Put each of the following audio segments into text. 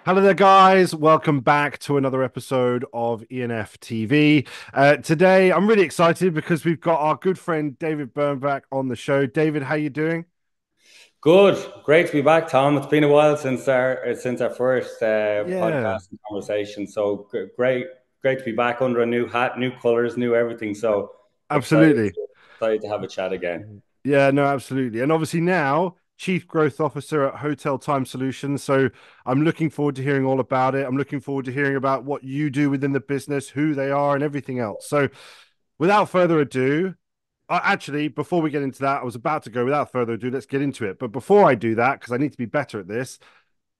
Hello there, guys. Welcome back to another episode of E&Ftv. Today, I'm really excited because we've got our good friend David Byrne back on the show. David, how you doing? Good, great to be back, Tom. It's been a while since our first Yeah, podcast and conversation. So great to be back under a new hat, new colors, new everything. So excited absolutely. excited to have a chat again. Yeah, no, absolutely. And obviously now, Chief Growth Officer at HotelTime Solutions. So I'm looking forward to hearing all about it. I'm looking forward to hearing about what you do within the business, who they are, and everything else. So without further ado, actually, before we get into that, I was about to go without further ado, let's get into it. But before I do that, because I need to be better at this,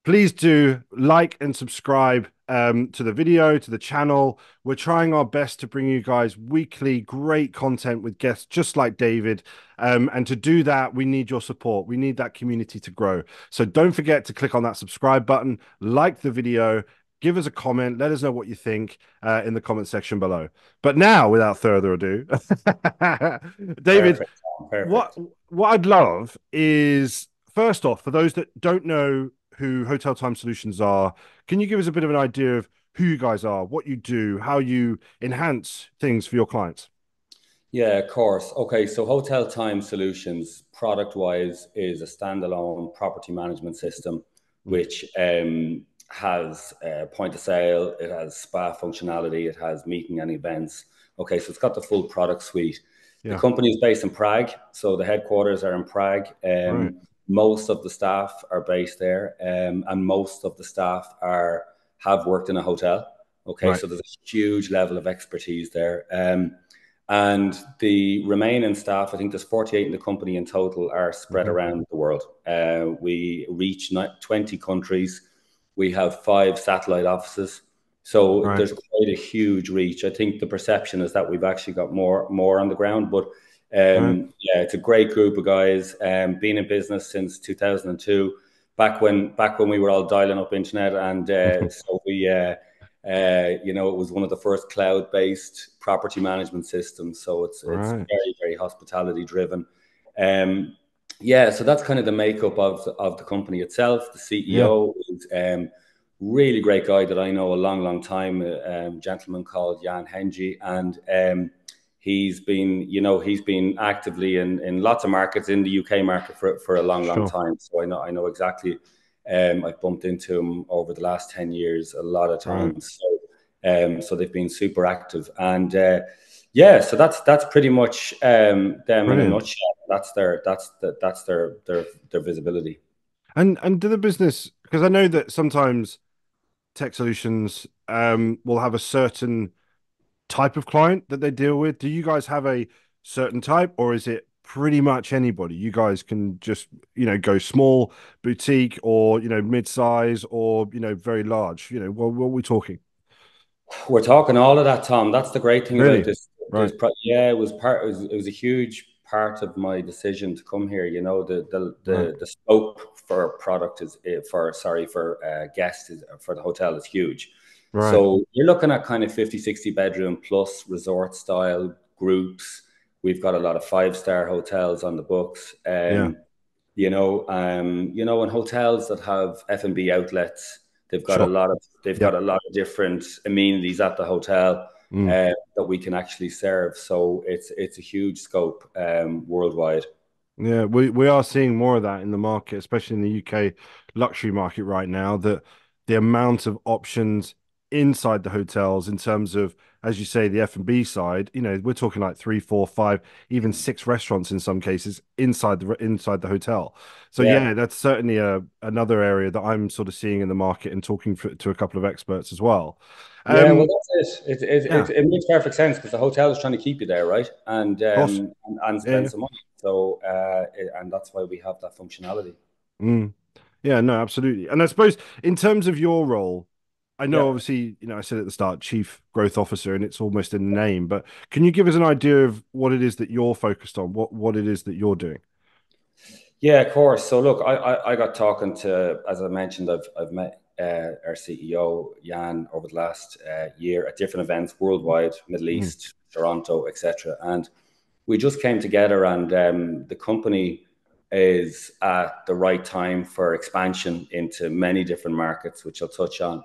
please do like and subscribe to the video, to the channel. We're trying our best to bring you guys weekly great content with guests just like David. And to do that, we need your support. We need that community to grow. So don't forget to click on that subscribe button, like the video, give us a comment, let us know what you think in the comment section below. But now, without further ado, David, Perfect, Tom. what Perfect. what I'd love is first off, for those that don't know who Hotel Time Solutions are, can you give us a bit of an idea of who you guys are, what you do, how you enhance things for your clients? Yeah, of course. Okay, so Hotel Time Solutions, product wise, is a standalone property management system Mm. which has point of sale, it has spa functionality, it has meeting and events. Okay, so it's got the full product suite. The Yeah, company is based in Prague, so the headquarters are in Prague. right. Most of the staff are based there, and most of the staff are have worked in a hotel. Okay, Right. so there's a huge level of expertise there. And the remaining staff, I think there's 48 in the company in total, are spread Hmm. around the world. We reach 20 countries. We have 5 satellite offices. So Right. there's quite a huge reach. I think the perception is that we've actually got more on the ground. But Right. yeah, it's a great group of guys. Been in business since 2002, back when we were all dialing up internet, and so it was one of the first cloud-based property management systems. So it's Right. very hospitality driven. Um, yeah, so that's kind of the makeup of the company itself. The Yeah. CEO is really great guy that I know a long time, a gentleman called Jan Henji, and he's been actively in lots of markets in the UK market for a long Sure. time. So I know exactly. I've bumped into him over the last 10 years a lot of Right. times. So they've been super active. And yeah, so that's pretty much them in a Brilliant. nutshell. That's their visibility. And do the business, because I know that sometimes tech solutions will have a certain type of client that they deal with. Do you guys have a certain type, or is it pretty much anybody? You guys can just, go small, boutique, or, mid-size, or, very large. What are we talking? We're talking all of that, Tom. That's the great thing about Really? this. Right. Yeah, it was a huge part of my decision to come here. The the Right. the, the scope for product is for guests for the hotel is huge. Right. So you're looking at kind of 50, 60 bedroom plus resort style groups. We've got a lot of 5-star hotels on the books. Yeah. And hotels that have F&B outlets, they've got a Sure. lot of they've got Yep. a lot of different amenities at the hotel Mm. that we can actually serve. So it's a huge scope worldwide. Yeah, we are seeing more of that in the market, especially in the UK luxury market right now, that the amount of options inside the hotels in terms of, as you say, the F&B side, we're talking like three, four, five, even six restaurants in some cases inside the hotel. So Yeah. yeah, that's certainly another area that I'm sort of seeing in the market and talking to a couple of experts as well. Yeah, well, Um, that's it. yeah, It makes perfect sense because the hotel is trying to keep you there, right? And of course. Yeah, spend yeah. some money. So and that's why we have that functionality. Mm. Yeah, no, absolutely. And I suppose in terms of your role, I know Yeah. obviously, I said at the start, Chief Growth Officer, and it's almost in the name, but can you give us an idea of what it is that you're focused on, what it is that you're doing? Yeah, of course. So look, I got talking to, as I mentioned, I've met our CEO Jan over the last year at different events worldwide, Middle Mm. East, Toronto, etc. And we just came together, and the company. is at the right time for expansion into many different markets, which I'll touch on.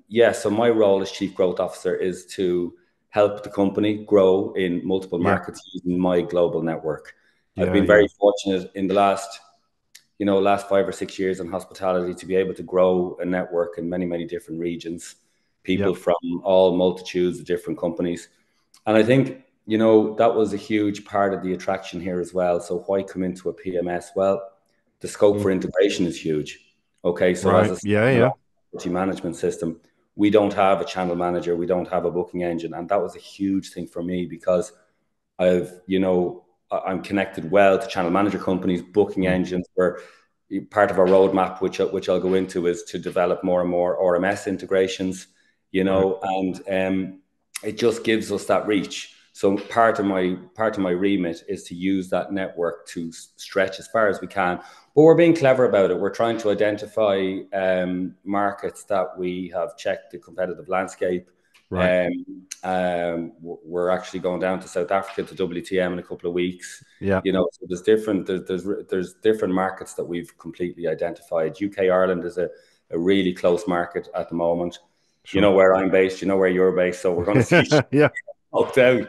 Yeah, so my role as chief growth officer is to help the company grow in multiple Yeah. markets using my global network. I've Yeah. been Yeah. very fortunate in the last 5 or 6 years in hospitality to be able to grow a network in many, many different regions, Yeah. people from all multitudes of different companies. And I think, that was a huge part of the attraction here as well. So why come into a PMS? Well, the scope Mm. for integration is huge. Okay, so as Right. a Yeah. Yeah. property management system, we don't have a channel manager, we don't have a booking engine. And that was a huge thing for me because I'm connected well to channel manager companies, booking Mm. engines, where part of our roadmap, which I'll go into, is to develop more and more RMS integrations, Right. and it just gives us that reach. So part of my remit is to use that network to stretch as far as we can, but we're being clever about it. We're trying to identify markets that we have checked the competitive landscape. Right. We're actually going down to South Africa to WTM in a couple of weeks. Yeah. So there's different markets that we've completely identified. UK Ireland is a really close market at the moment. You know Sure. where I'm based, you know where you're based, so we're going to see Yeah. helped out.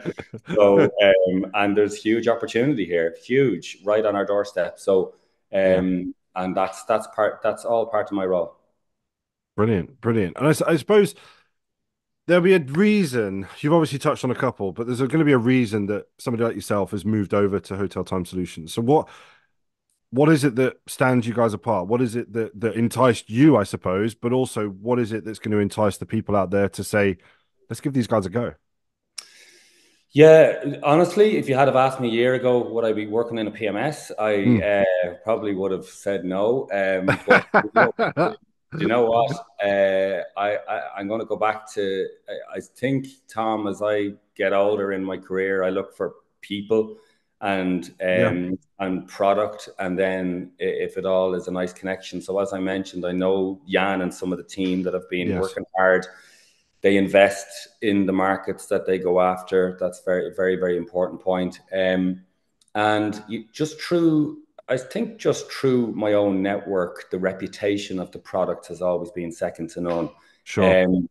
So and there's huge opportunity here, huge, right on our doorstep. So Yeah. and that's all part of my role. Brilliant. Brilliant. And I suppose there'll be a reason. You've obviously touched on a couple, but there's going to be a reason that somebody like yourself has moved over to Hotel Time Solutions. So what is it that stands you guys apart? What is it that enticed you, I suppose, but also what is it that's going to entice the people out there to say, let's give these guys a go? Yeah, honestly, if you had have asked me a year ago, would I be working in a PMS? I Mm. probably would have said no. But you know what? I'm going to go back to. I think, Tom, as I get older in my career, I look for people Yeah. and product, and then if it all is a nice connection. So as I mentioned, I know Jan and some of the team that have been Yes. working hard. They invest in the markets that they go after. That's very, very, very important point. And I think just through my own network, the reputation of the product has always been second to none. Sure. Um,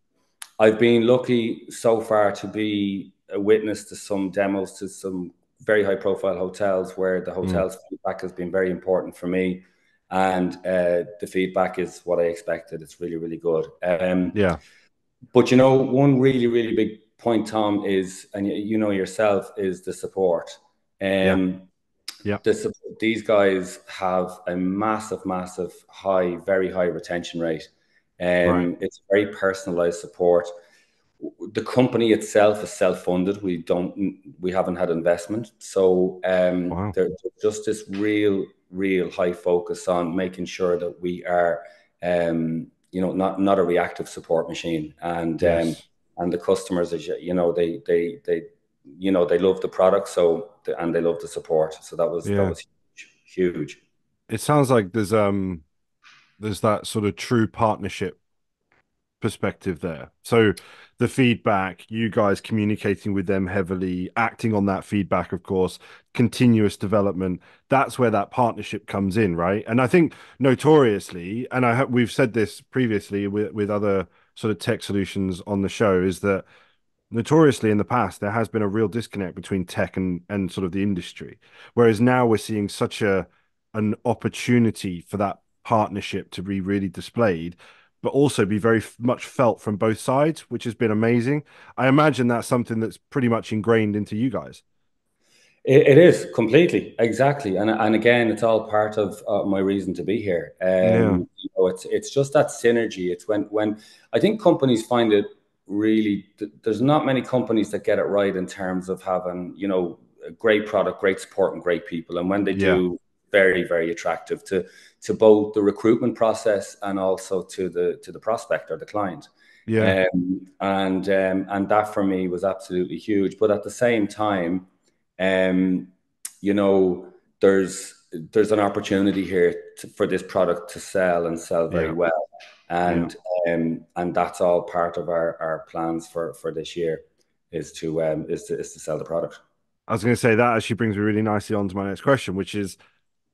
I've been lucky so far to be a witness to some demos to some very high profile hotels where the Mm. hotel's feedback has been very important for me. And the feedback is what I expected. It's really, really good. Yeah. But one really, really big point, Tom, is, and you know yourself, is the support. Yeah. Um, Yeah. these guys have a massive, massive high, very high retention rate. Right. It's very personalized support. The company itself is self-funded. We haven't had investment. So Wow. there's just this real, real high focus on making sure that we are, not a reactive support machine. Yes. And the customers, they love the product, and they love the support. So that Yeah. was huge, huge. It sounds like there's that sort of true partnership perspective there. So the feedback, you guys communicating with them heavily, acting on that feedback, of course, continuous development, that's where that partnership comes in, right? And I think notoriously, and we've said this previously with other sort of tech solutions on the show, is that notoriously in the past there has been a real disconnect between tech and sort of the industry, whereas now we're seeing such an opportunity for that partnership to be really displayed, but also be very much felt from both sides, which has been amazing. I imagine that's something that's pretty much ingrained into you guys. It is completely, exactly, and again, it's all part of my reason to be here. Yeah. It's just that synergy. It's when I think companies find it really. There's not many companies that get it right in terms of having a great product, great support, and great people. And when they Yeah. do, very, very attractive to both the recruitment process and also to the prospect or the client. Yeah. And that for me was absolutely huge. But at the same time, um, you know, there's an opportunity here for this product to sell and sell very Yeah. well, Yeah. and that's all part of our plans for this year is to sell the product. I was going to say that actually brings me really nicely on to my next question, which is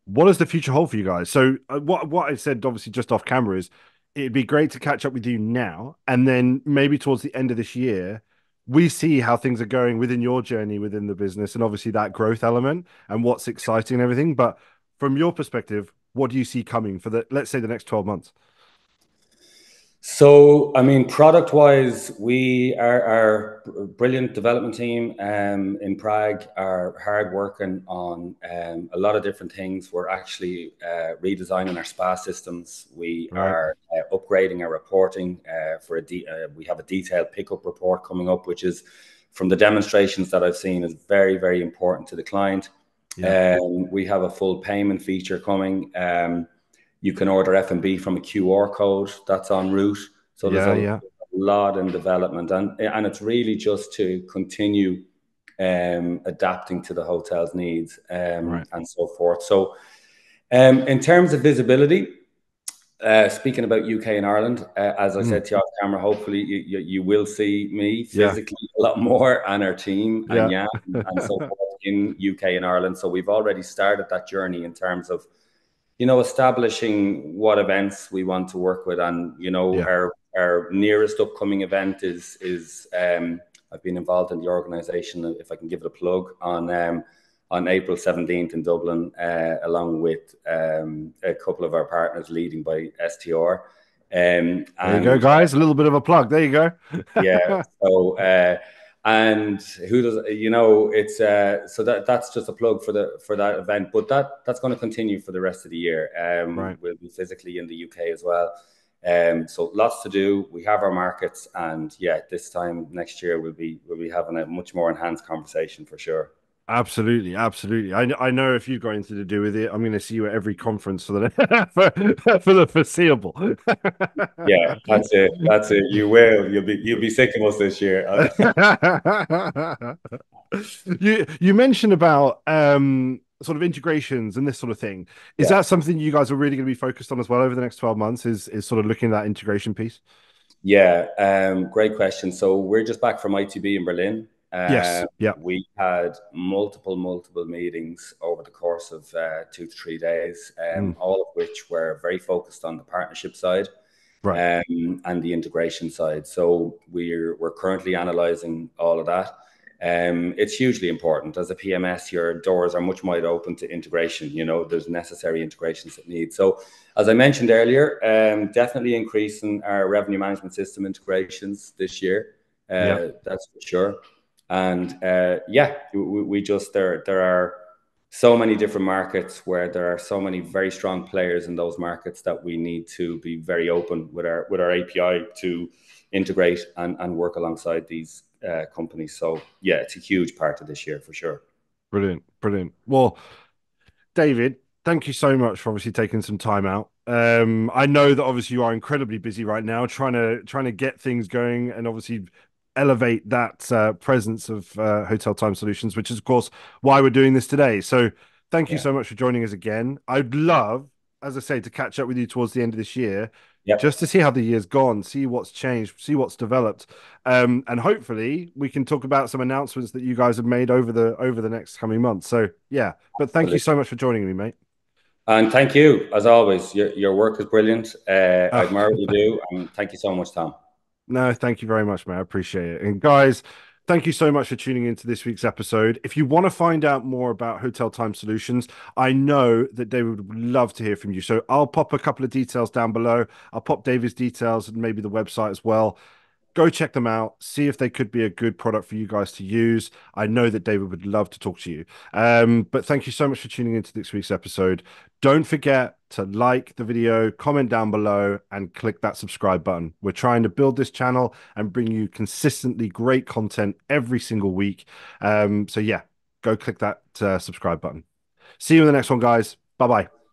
what does the future hold for you guys? So what I said obviously just off camera is it'd be great to catch up with you now, and then maybe towards the end of this year, we see how things are going within your journey within the business, and obviously that growth element and what's exciting and everything. But from your perspective, what do you see coming for the, let's say, the next 12 months? So, I mean, product wise, we are our brilliant development team in Prague are hard working on a lot of different things. We're actually redesigning our spa systems. We Right. are upgrading our reporting for we have a detailed pickup report coming up, which is from the demonstrations that I've seen is very, very important to the client. Yeah. We have a full payment feature coming. You can order F&B from a QR code that's en route. So there's Yeah. a Yeah. lot in development, and it's really just to continue adapting to the hotel's needs Right. and so forth. So, in terms of visibility, speaking about UK and Ireland, as I Mm. said to you off camera, hopefully you will see me Yeah. physically a lot more and our team and Yeah. yeah and so forth in UK and Ireland. So we've already started that journey in terms of establishing what events we want to work with, and Yeah. our nearest upcoming event is I've been involved in the organisation, if I can give it a plug, on April 17th in Dublin, along with a couple of our partners leading by STR, There you go, and guys. A little bit of a plug. There you go. yeah. So and who does it's so that's just a plug for that event, but that's going to continue for the rest of the year. Right. We'll be physically in the UK as well. So lots to do. We have our markets, and yeah, this time next year we'll be having a much more enhanced conversation for sure. Absolutely, absolutely. I know if you've got anything to do with it, I'm going to see you at every conference for the for the foreseeable. Yeah, that's it. That's it. You'll be sick of us this year. You mentioned about sort of integrations and this sort of thing. Is Yeah. that something you guys are really going to be focused on as well over the next 12 months? Is sort of looking at that integration piece? Yeah, great question. So we're just back from ITB in Berlin. Yes. Yeah. We had multiple meetings over the course of 2 to 3 days, Mm. all of which were very focused on the partnership side Right. and the integration side. So we're currently analysing all of that. It's hugely important. As a PMS, your doors are much wide open to integration. There's necessary integrations that need. So, as I mentioned earlier, definitely increasing our revenue management system integrations this year. Yeah. That's for sure. And yeah, we just there are so many different markets where there are so many very strong players in those markets that we need to be very open with our API to integrate and work alongside these companies. So yeah, it's a huge part of this year for sure. Brilliant. Brilliant. Well, David, thank you so much for obviously taking some time out. I know that obviously you are incredibly busy right now, trying to get things going and obviously elevate that presence of Hotel Time Solutions, which is of course why we're doing this today. So thank you Yeah. so much for joining us again. I'd love, as I say, to catch up with you towards the end of this year, just Yep. to see how the year's gone, see what's changed, see what's developed, and hopefully we can talk about some announcements that you guys have made over the next coming months. So yeah, but thank you so Absolutely. much for joining me, mate. And thank you, as always. Your work is brilliant. I Oh, admire what you do, and thank you so much, Tom. no, thank you very much, mate. I appreciate it. And guys, thank you so much for tuning into this week's episode. If you want to find out more about Hotel Time Solutions, I know that David would love to hear from you. So I'll pop a couple of details down below. I'll pop David's details and maybe the website as well. Go check them out, see if they could be a good product for you guys to use. I know that David would love to talk to you. But thank you so much for tuning into this week's episode. Don't forget to like the video, comment down below, and click that subscribe button. We're trying to build this channel and bring you consistently great content every single week. So yeah, go click that subscribe button. See you in the next one, guys. Bye bye.